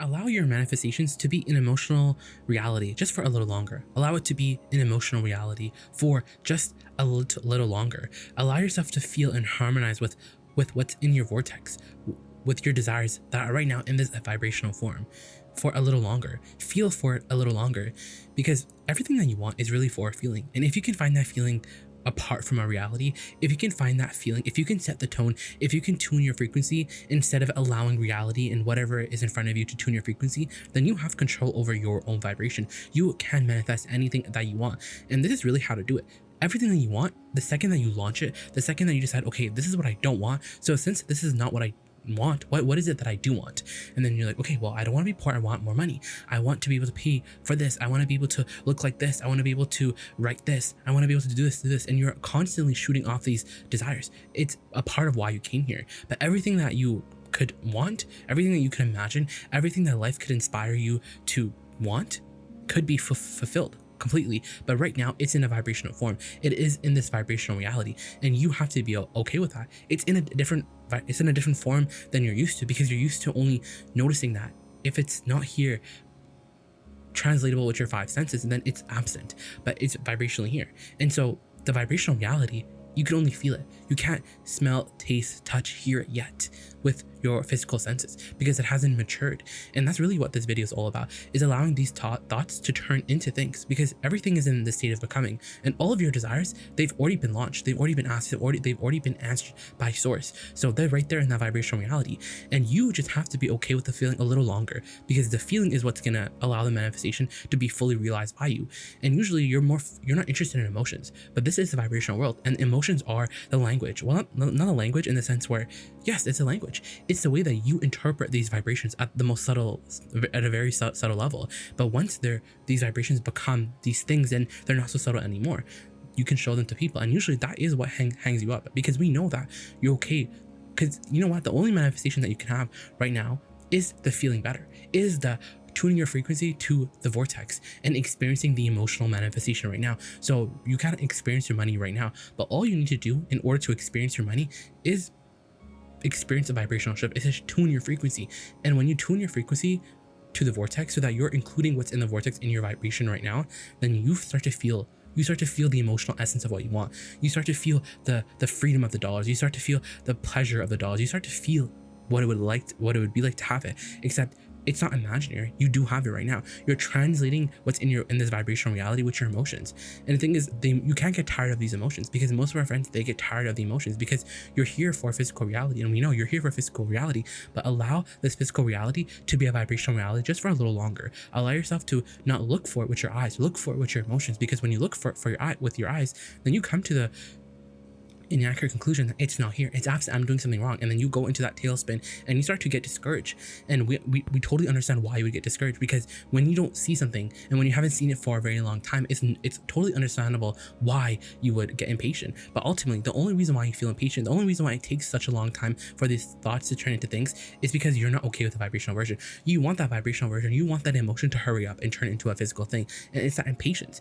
Allow your manifestations to be an emotional reality just for a little longer. Allow it to be an emotional reality for just a little longer. Allow yourself to feel and harmonize with what's in your vortex, with your desires that are right now in this vibrational form for a little longer. Feel for it a little longer, because everything that you want is really for a feeling. And if you can find that feeling apart from a reality, if you can find that feeling, if you can set the tone, if you can tune your frequency instead of allowing reality and whatever is in front of you to tune your frequency, then you have control over your own vibration. You can manifest anything that you want. And this is really how to do it. Everything that you want, the second that you launch it, the second that you decide, okay, this is what I don't want. So since this is not what I want, what is it that I do want? And then you're like, okay, well, I don't want to be poor. I want more money. I want to be able to pay for this. I want to be able to look like this. I want to be able to write this. I want to be able to do this. And you're constantly shooting off these desires. It's a part of why you came here. But everything that you could want, everything that you could imagine, everything that life could inspire you to want could be fulfilled completely. But right now it's in a vibrational form. It is in this vibrational reality, and you have to be okay with that. It's in a different form than you're used to, because you're used to only noticing that if it's not here translatable with your five senses, and then it's absent, but it's vibrationally here. And so the vibrational reality, you can only feel it. You can't smell, taste, touch, hear it yet with your physical senses, because it hasn't matured. And that's really what this video is all about, is allowing these thoughts to turn into things, because everything is in the state of becoming, and all of your desires, they've already been launched, they've already been asked, they've already been answered by source. So they're right there in that vibrational reality, and you just have to be okay with the feeling a little longer, because the feeling is what's gonna allow the manifestation to be fully realized by you. And usually you're not interested in emotions, but this is the vibrational world, and emotions are the language. Well, not a language in the sense where, yes, it's a language. It's the way that you interpret these vibrations at the most subtle, at a very subtle level. But once these vibrations become these things, then they're not so subtle anymore. You can show them to people, and usually that is what hangs you up, because we know that you're okay. Because you know what, the only manifestation that you can have right now is the feeling better, is the tuning your frequency to the vortex and experiencing the emotional manifestation right now. So you can't experience your money right now, but all you need to do in order to experience your money is experience a vibrational shift. It's just tune your frequency. And when you tune your frequency to the vortex so that you're including what's in the vortex in your vibration right now, then you start to feel the emotional essence of what you want. You start to feel the freedom of the dollars. You start to feel the pleasure of the dollars. You start to feel what it would be like to have it, except it's not imaginary. You do have it right now. You're translating what's in this vibrational reality with your emotions. And the thing is, you can't get tired of these emotions, because most of our friends, they get tired of the emotions, because you're here for physical reality, and we know you're here for physical reality. But allow this physical reality to be a vibrational reality just for a little longer. Allow yourself to not look for it with your eyes, look for it with your emotions, because when you look for it with your eyes, then you come to the inaccurate conclusion that it's not here, it's absent, I'm doing something wrong. And then you go into that tailspin and you start to get discouraged. And we totally understand why you would get discouraged, because when you don't see something and when you haven't seen it for a very long time, it's totally understandable why you would get impatient. But ultimately, the only reason why you feel impatient, the only reason why it takes such a long time for these thoughts to turn into things, is because you're not okay with the vibrational version. You want that vibrational version, you want that emotion to hurry up and turn it into a physical thing. And it's that impatience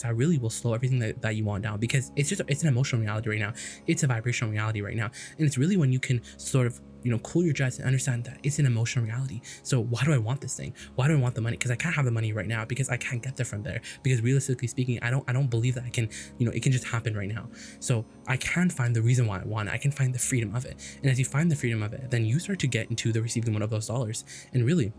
that really will slow everything that you want down, because it's an emotional reality right now. It's a vibrational reality right now. And it's really when you can sort of, cool your jets and understand that it's an emotional reality. So why do I want this thing? Why do I want the money? Because I can't have the money right now, because I can't get there from there. Because realistically speaking, I don't believe that I can, it can just happen right now. So I can find the reason why I want it. I can find the freedom of it. And as you find the freedom of it, then you start to get into the receiving one of those dollars. And really,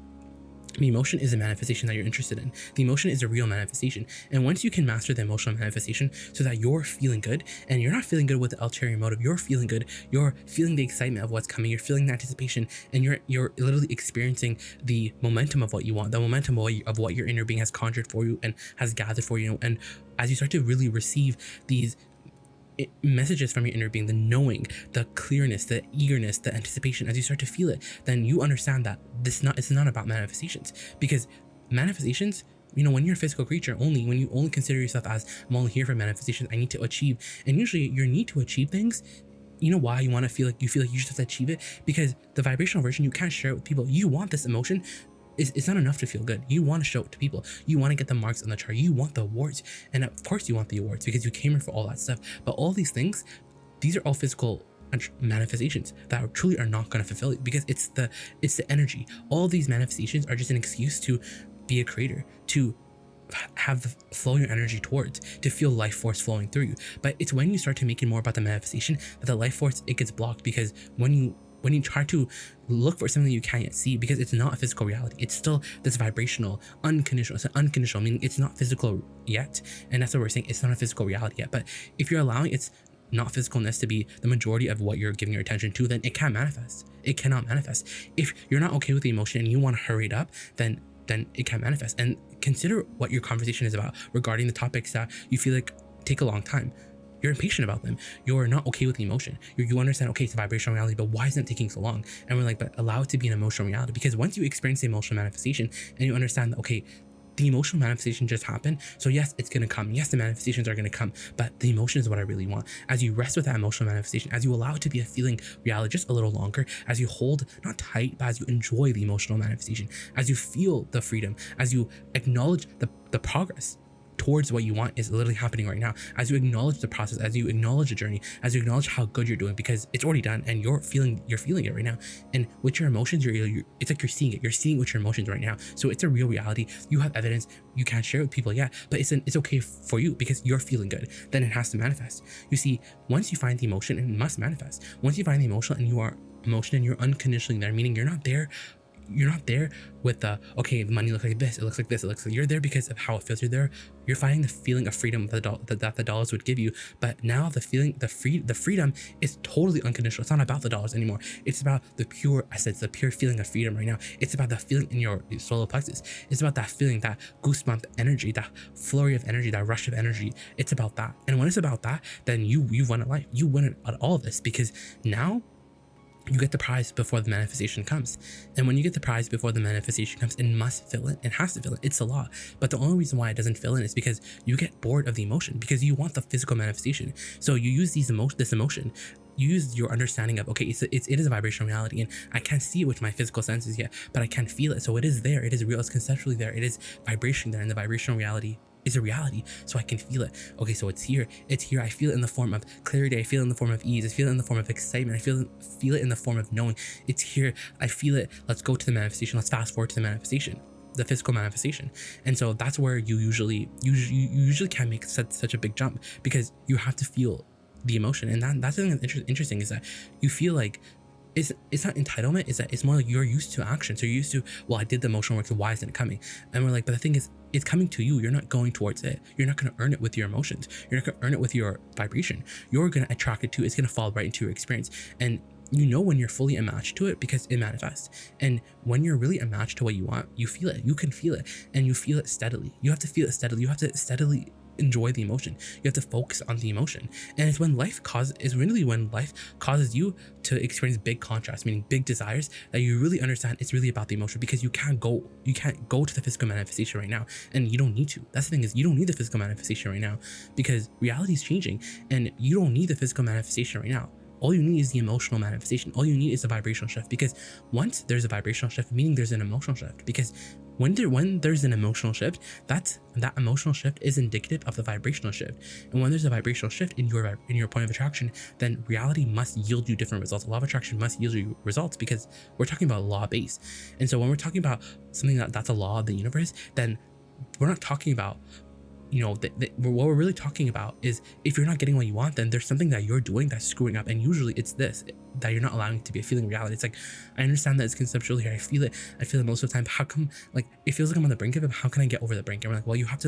the emotion is a manifestation that you're interested in. The emotion is a real manifestation. And once you can master the emotional manifestation so that you're feeling good, and you're not feeling good with the ulterior motive, you're feeling good, you're feeling the excitement of what's coming, you're feeling the anticipation, and you're literally experiencing the momentum of what you want, the momentum of what your inner being has conjured for you and has gathered for you. And as you start to really receive these messages from your inner being, the knowing, the clearness, the eagerness, the anticipation, as you start to feel it, then you understand that it's not about manifestations. Because manifestations, when you're a physical creature, when you only consider yourself as, I'm only here for manifestations, I need to achieve. And usually your need to achieve things, you know why you want to feel like you just have to achieve it? Because the vibrational version, you can't share it with people. You want this emotion. It's not enough to feel good. You want to show it to people. You want to get the marks on the chart. You want the awards. And of course you want the awards, because you came here for all that stuff. But all these things, these are all physical manifestations that truly are not going to fulfill you, because it's the energy. All these manifestations are just an excuse to be a creator, to have the flow your energy towards, to feel life force flowing through you. But it's when you start to make it more about the manifestation that the life force, it gets blocked, because when you try to look for something you can't yet see, because it's not a physical reality, it's still this vibrational, unconditional. It's an unconditional, meaning it's not physical yet, and that's what we're saying. It's not a physical reality yet. But if you're allowing its not physicalness to be the majority of what you're giving your attention to, then it can't manifest. It cannot manifest. If you're not okay with the emotion and you want to hurry it up, then it can't manifest. And consider what your conversation is about regarding the topics that you feel like take a long time. You're impatient about them. You're not okay with the emotion. You understand, okay, it's a vibrational reality, but why isn't it taking so long? And we're like, but allow it to be an emotional reality, because once you experience the emotional manifestation and you understand that, okay, the emotional manifestation just happened, so yes, it's going to come. Yes, the manifestations are going to come, but the emotion is what I really want. As you rest with that emotional manifestation, as you allow it to be a feeling reality just a little longer, as you hold, not tight, but as you enjoy the emotional manifestation, as you feel the freedom, as you acknowledge the progress towards what you want is literally happening right now, as you acknowledge the process, as you acknowledge the journey, as you acknowledge how good you're doing, because it's already done and you're feeling it right now. And with your emotions, it's like you're seeing with your emotions right now. So it's a real reality. You have evidence. You can't share it with people yet, but it's okay for you because you're feeling good. Then it has to manifest. You see, once you find the emotion, it must manifest. Once you find the emotion and you are emotion and you're unconditionally there, meaning you're not there with the, okay, the money looks like this, it looks like this, it looks like, you're there because of how it feels. You're finding the feeling of freedom that the dollars would give you. But now the freedom is totally unconditional. It's not about the dollars anymore. It's about the pure essence, the pure feeling of freedom right now. It's about the feeling in your solar plexus. It's about that feeling, that goosebump energy, that flurry of energy, that rush of energy. It's about that. And when it's about that, then you've won at life. You win at all of this, because now you get the prize before the manifestation comes. And when you get the prize before the manifestation comes, it must fill in. It has to fill in. It's the law. But the only reason why it doesn't fill in is because you get bored of the emotion, because you want the physical manifestation. So you use this emotion, you use your understanding of, okay, it is a vibrational reality, and I can't see it with my physical senses yet, but I can feel it. So it is there. It is real. It's conceptually there. It is vibration there, and the vibrational reality is a reality, so I can feel it. Okay, so it's here. I feel it in the form of clarity. I feel it in the form of ease. I feel it in the form of excitement. I feel it in the form of knowing it's here. I feel it. Let's go to the manifestation. Let's fast forward to the manifestation, the physical manifestation. And so that's where you usually can't make such a big jump, because you have to feel the emotion. And that's something that's interesting, is that you feel like it's not entitlement, is that it's more like you're used to action. So you're used to, well, I did the emotional work, so why isn't it coming? And we're like, but the thing is, it's coming to you. You're not going towards it. You're not going to earn it with your emotions. You're not going to earn it with your vibration. You're going to attract it to, it's going to fall right into your experience. And you know when you're fully matched to it, because it manifests. And when you're really matched to what you want, you feel it. You can feel it, and you feel it steadily. You have to feel it steadily. You have to steadily enjoy the emotion. You have to focus on the emotion. And it's when life causes you to experience big contrasts, meaning big desires, that you really understand it's really about the emotion, because you can't go to the physical manifestation right now, and you don't need to. That's the thing, is you don't need the physical manifestation right now, because reality is changing, and you don't need the physical manifestation right now. All you need is the emotional manifestation. All you need is a vibrational shift, because once there's a vibrational shift, meaning there's an emotional shift, because when there's an emotional shift, that emotional shift is indicative of the vibrational shift. And when there's a vibrational shift in your point of attraction, then reality must yield you different results. Law of attraction must yield you results, because we're talking about law base. And so when we're talking about something that's a law of the universe, then we're not talking about, what we're really talking about is, if you're not getting what you want, then there's something that you're doing that's screwing up. And usually it's this, that you're not allowing it to be a feeling reality. It's like, I understand that it's conceptual here. I feel it most of the time. How come, like, it feels like I'm on the brink of it, but how can I get over the brink? And we're like, well, you have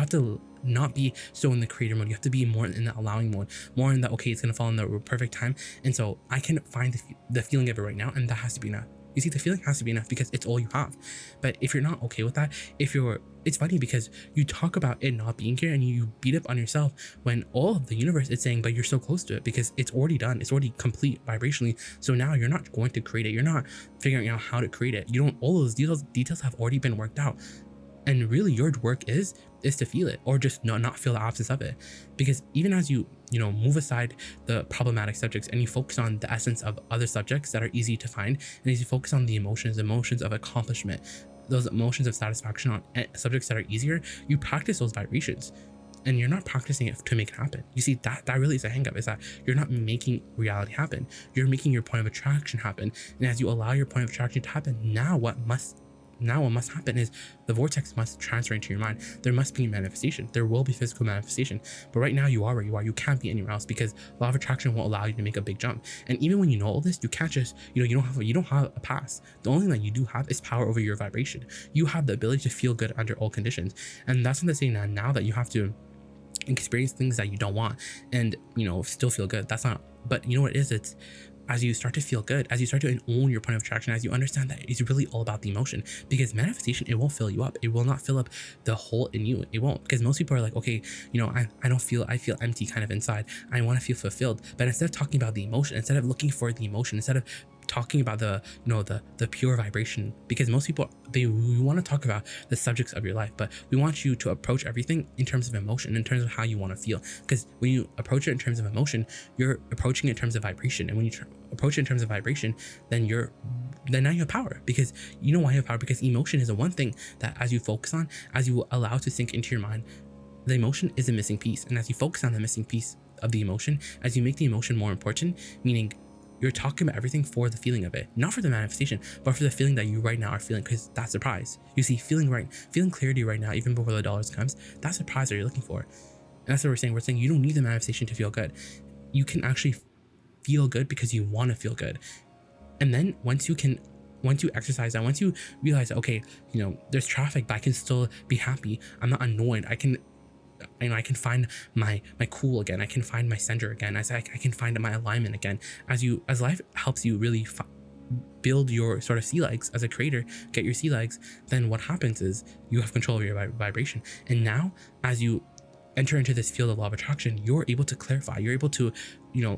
to not be so in the creator mode. You have to be more in the allowing mode, more in the, okay, it's going to fall in the perfect time. And so I can find the feeling of it right now, and that has to be enough. You see, the feeling has to be enough, because it's all you have. But if you're not okay with that, it's funny, because you talk about it not being here and you beat up on yourself, when all of the universe is saying, but you're so close to it, because it's already done. It's already complete vibrationally. So now you're not going to create it. You're not figuring out how to create it. All those details have already been worked out. And really your work is to feel it, or just not feel the absence of it. Because even as you move aside the problematic subjects and you focus on the essence of other subjects that are easy to find, and as you focus on the emotions of accomplishment, those emotions of satisfaction on subjects that are easier, you practice those vibrations. and you're not practicing it to make it happen. You see, that really is a hang up, is that you're not making reality happen. You're making your point of attraction happen. And as you allow your point of attraction to happen, now what must happen is the vortex must transfer into your mind. There must be manifestation. There will be physical manifestation. But right now you are where you are. You can't be anywhere else because law of attraction won't allow you to make a big jump. And even when you know all this, you can't just, you don't have a pass. The only thing that you do have is power over your vibration. You have the ability to feel good under all conditions. And that's what they're saying now that you have to experience things that you don't want and, still feel good. That's not, but you know what it is? It's as you start to feel good, as you start to own your point of attraction, as you understand that it's really all about the emotion, because manifestation, it won't fill you up. It will not fill up the hole in you. It won't, because most people are like, okay, I feel empty kind of inside. I want to feel fulfilled. But instead of talking about the emotion, instead of looking for the emotion, instead of talking about the pure vibration, because most people, we want to talk about the subjects of your life, but we want you to approach everything in terms of emotion, in terms of how you want to feel. Because when you approach it in terms of emotion, you're approaching it in terms of vibration, and when you approach it in terms of vibration, then now you have power. Because you know why you have power? Because emotion is the one thing that as you focus on, as you allow to sink into your mind, the emotion is a missing piece. And as you focus on the missing piece of the emotion, as you make the emotion more important, meaning you're talking about everything for the feeling of it, not for the manifestation, but for the feeling that you right now are feeling, because that's the prize. You see, feeling clarity right now, even before the dollars comes, that's the prize that you're looking for. And that's what we're saying. We're saying you don't need the manifestation to feel good. You can actually feel good because you want to feel good. And then once you exercise that, once you realize, okay, there's traffic, but I can still be happy. I'm not annoyed. I can find my cool again. I can find my center again. I can find my alignment again. As life helps you really build your sort of sea legs as a creator, get your sea legs, then what happens is you have control of your vibration. And now as you enter into this field of law of attraction, you're able to clarify, you're able to,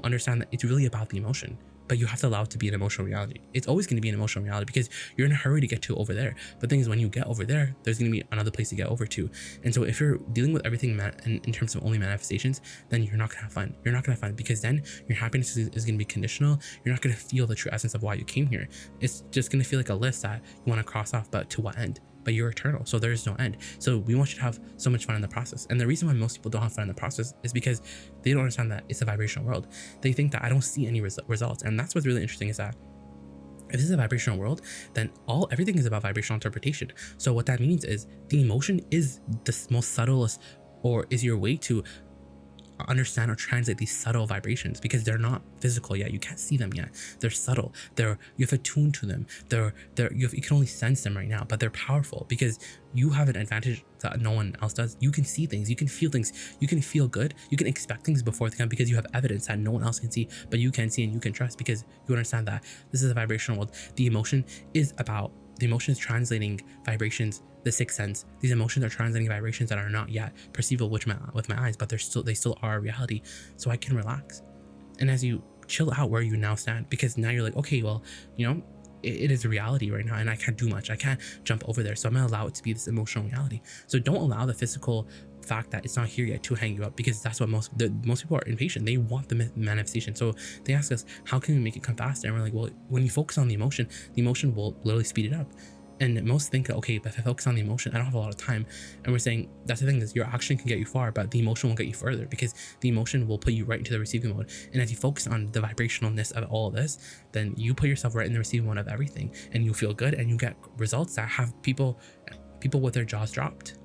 understand that it's really about the emotion. But you have to allow it to be an emotional reality. It's always going to be an emotional reality because you're in a hurry to get to over there. But the thing is, when you get over there, there's going to be another place to get over to. And so if you're dealing with everything in terms of only manifestations, then you're not going to have fun. You're not going to have fun because then your happiness is going to be conditional. You're not going to feel the true essence of why you came here. It's just going to feel like a list that you want to cross off, but to what end? But you're eternal, so there is no end. So we want you to have so much fun in the process. And the reason why most people don't have fun in the process is because they don't understand that it's a vibrational world. They think that I don't see any results. And that's what's really interesting, is that if this is a vibrational world, then everything is about vibrational interpretation. So what that means is the emotion is the most subtlest, or is your way to understand or translate these subtle vibrations, because they're not physical yet. You can't see them yet. They're subtle. You have attuned to them. You can only sense them right now, but they're powerful because you have an advantage that no one else does. You can see things. You can feel things. You can feel good. You can expect things before they come because you have evidence that no one else can see, but you can see and you can trust because you understand that this is a vibrational world. The emotion is translating vibrations, the sixth sense. These emotions are translating vibrations that are not yet perceivable with my eyes, but they still are a reality. So I can relax. And as you chill out where you now stand, because now you're like, okay, well, it is a reality right now and I can't do much. I can't jump over there. So I'm gonna allow it to be this emotional reality. So don't allow the physical fact that it's not here yet to hang you up, because that's what most people are impatient. They want the manifestation. So they ask us, how can we make it come faster? And we're like, well, when you focus on the emotion will literally speed it up. And most think, okay, but if I focus on the emotion, I don't have a lot of time. And we're saying that's the thing, is your action can get you far, but the emotion will get you further, because the emotion will put you right into the receiving mode. And as you focus on the vibrationalness of all of this, then you put yourself right in the receiving mode of everything, and you feel good and you get results that have people with their jaws dropped.